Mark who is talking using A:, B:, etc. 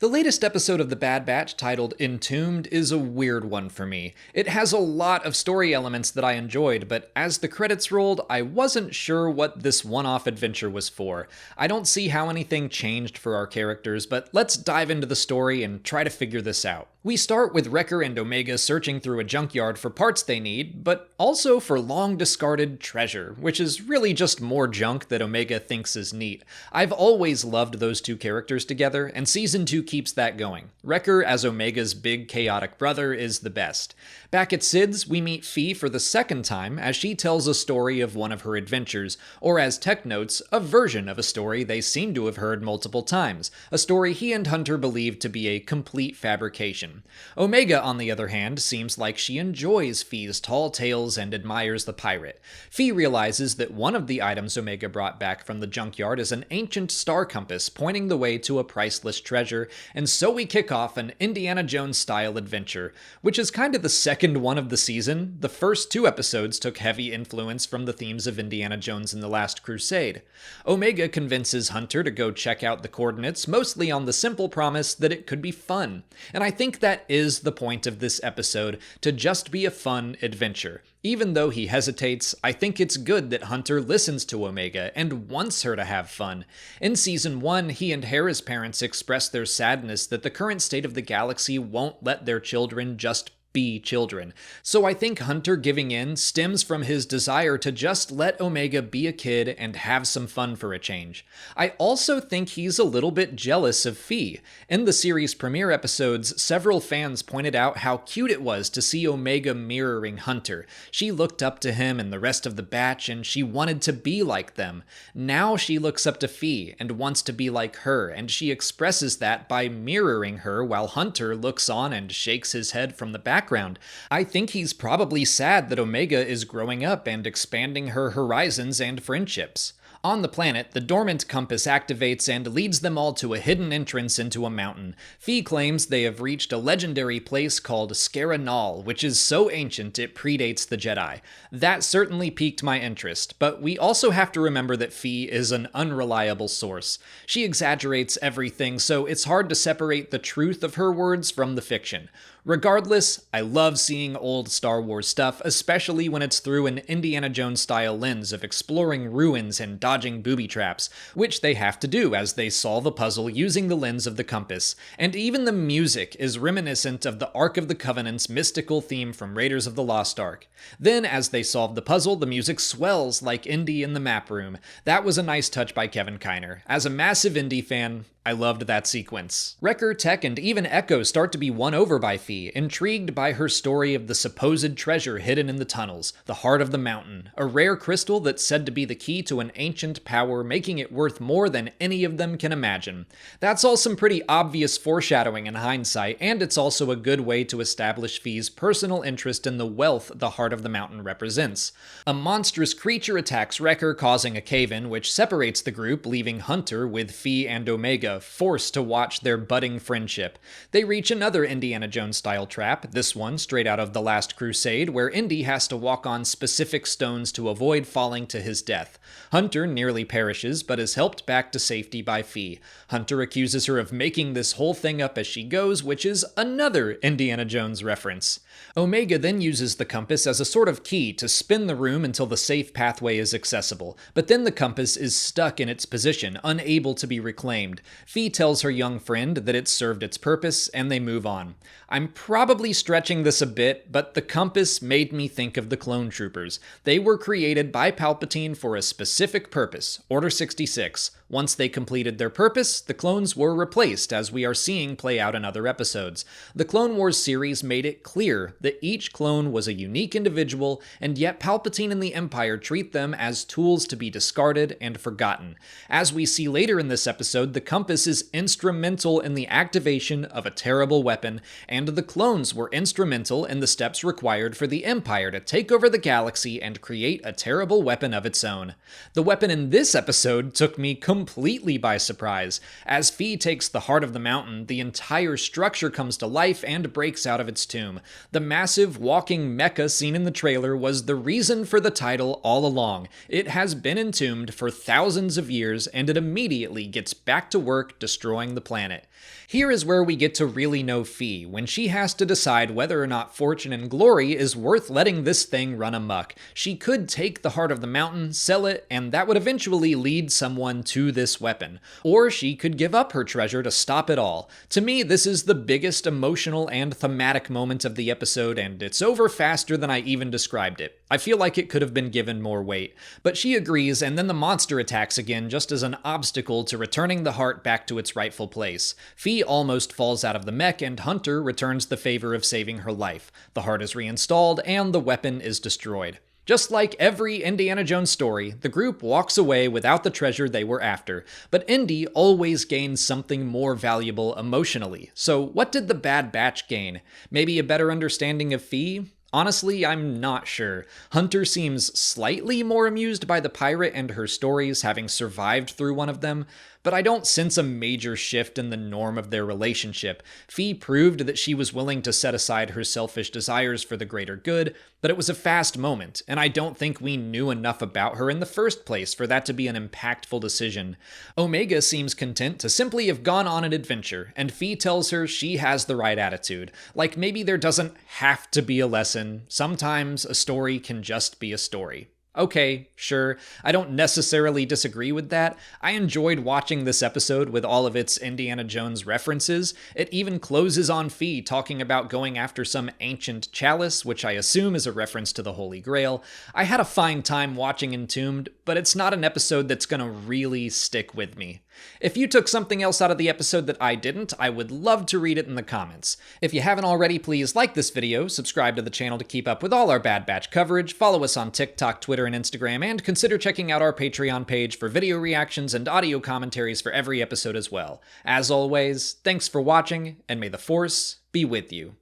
A: The latest episode of The Bad Batch, titled Entombed, is a weird one for me. It has a lot of story elements that I enjoyed, but as the credits rolled, I wasn't sure what this one-off adventure was for. I don't see how anything changed for our characters, but let's dive into the story and try to figure this out. We start with Wrecker and Omega searching through a junkyard for parts they need, but also for long-discarded treasure, which is really just more junk that Omega thinks is neat. I've always loved those two characters together, and Season 2 keeps that going. Wrecker as Omega's big chaotic brother is the best. Back at Sid's, we meet Phee for the second time as she tells a story of one of her adventures, or as Tech notes, a version of a story they seem to have heard multiple times, a story he and Hunter believed to be a complete fabrication. Omega, on the other hand, seems like she enjoys Phee's tall tales and admires the pirate. Phee realizes that one of the items Omega brought back from the junkyard is an ancient star compass pointing the way to a priceless treasure, and so we kick off an Indiana Jones-style adventure, which is kind of the second one of the season. The first two episodes took heavy influence from the themes of Indiana Jones and the Last Crusade. Omega convinces Hunter to go check out the coordinates, mostly on the simple promise that it could be fun. And I think that is the point of this episode, to just be a fun adventure. Even though he hesitates, I think it's good that Hunter listens to Omega and wants her to have fun. In Season 1, he and Hera's parents express their sadness that the current state of the galaxy won't let their children just be children. So I think Hunter giving in stems from his desire to just let Omega be a kid and have some fun for a change. I also think he's a little bit jealous of Phee. In the series premiere episodes, several fans pointed out how cute it was to see Omega mirroring Hunter. She looked up to him and the rest of the batch, and she wanted to be like them. Now she looks up to Phee and wants to be like her, and she expresses that by mirroring her while Hunter looks on and shakes his head from the background. I think he's probably sad that Omega is growing up and expanding her horizons and friendships. On the planet, the dormant compass activates and leads them all to a hidden entrance into a mountain. Phee claims they have reached a legendary place called Skara Nal, which is so ancient it predates the Jedi. That certainly piqued my interest, but we also have to remember that Phee is an unreliable source. She exaggerates everything, so it's hard to separate the truth of her words from the fiction. Regardless, I love seeing old Star Wars stuff, especially when it's through an Indiana Jones-style lens of exploring ruins and dodging booby traps, which they have to do as they solve a puzzle using the lens of the compass. And even the music is reminiscent of the Ark of the Covenant's mystical theme from Raiders of the Lost Ark. Then, as they solve the puzzle, the music swells like Indy in the map room. That was a nice touch by Kevin Kiner. As a massive Indy fan, I loved that sequence. Wrecker, Tech, and even Echo start to be won over by Phee, intrigued by her story of the supposed treasure hidden in the tunnels, the heart of the mountain, a rare crystal that's said to be the key to an ancient power, making it worth more than any of them can imagine. That's all some pretty obvious foreshadowing in hindsight, and it's also a good way to establish Phee's personal interest in the wealth the heart of the mountain represents. A monstrous creature attacks Wrecker, causing a cave-in, which separates the group, leaving Hunter with Phee and Omega forced to watch their budding friendship. They reach another Indiana Jones-style trap, this one straight out of The Last Crusade, where Indy has to walk on specific stones to avoid falling to his death. Hunter nearly perishes, but is helped back to safety by Phee. Hunter accuses her of making this whole thing up as she goes, which is another Indiana Jones reference. Omega then uses the compass as a sort of key to spin the room until the safe pathway is accessible, but then the compass is stuck in its position, unable to be reclaimed. Phee tells her young friend that it served its purpose, and they move on. I'm probably stretching this a bit, but the compass made me think of the clone troopers. They were created by Palpatine for a specific purpose, Order 66. Once they completed their purpose, the clones were replaced, as we are seeing play out in other episodes. The Clone Wars series made it clear that each clone was a unique individual, and yet Palpatine and the Empire treat them as tools to be discarded and forgotten. As we see later in this episode, the compass is instrumental in the activation of a terrible weapon, and the clones were instrumental in the steps required for the Empire to take over the galaxy and create a terrible weapon of its own. The weapon in this episode took me completely completely by surprise. As Fi takes the heart of the mountain, the entire structure comes to life and breaks out of its tomb. The massive walking mecha seen in the trailer was the reason for the title all along. It has been entombed for thousands of years, and it immediately gets back to work destroying the planet. Here is where we get to really know Fi, when she has to decide whether or not fortune and glory is worth letting this thing run amok. She could take the heart of the mountain, sell it, and that would eventually lead someone to this weapon. Or she could give up her treasure to stop it all. To me, this is the biggest emotional and thematic moment of the episode, and it's over faster than I even described it. I feel like it could have been given more weight. But she agrees, and then the monster attacks again just as an obstacle to returning the heart back to its rightful place. Fi almost falls out of the mech, and Hunter returns the favor of saving her life. The heart is reinstalled, and the weapon is destroyed. Just like every Indiana Jones story, the group walks away without the treasure they were after, but Indy always gains something more valuable emotionally. So what did the Bad Batch gain? Maybe a better understanding of Fi? Honestly, I'm not sure. Hunter seems slightly more amused by the pirate and her stories, having survived through one of them, but I don't sense a major shift in the norm of their relationship. Fi proved that she was willing to set aside her selfish desires for the greater good, but it was a fast moment, and I don't think we knew enough about her in the first place for that to be an impactful decision. Omega seems content to simply have gone on an adventure, and Fi tells her she has the right attitude. Like maybe there doesn't have to be a lesson. Sometimes a story can just be a story. Okay, sure, I don't necessarily disagree with that. I enjoyed watching this episode with all of its Indiana Jones references. It even closes on Fi talking about going after some ancient chalice, which I assume is a reference to the Holy Grail. I had a fine time watching Entombed, but it's not an episode that's gonna really stick with me. If you took something else out of the episode that I didn't, I would love to read it in the comments. If you haven't already, please like this video, subscribe to the channel to keep up with all our Bad Batch coverage, follow us on TikTok, Twitter, and Instagram, and consider checking out our Patreon page for video reactions and audio commentaries for every episode as well. As always, thanks for watching, and may the Force be with you.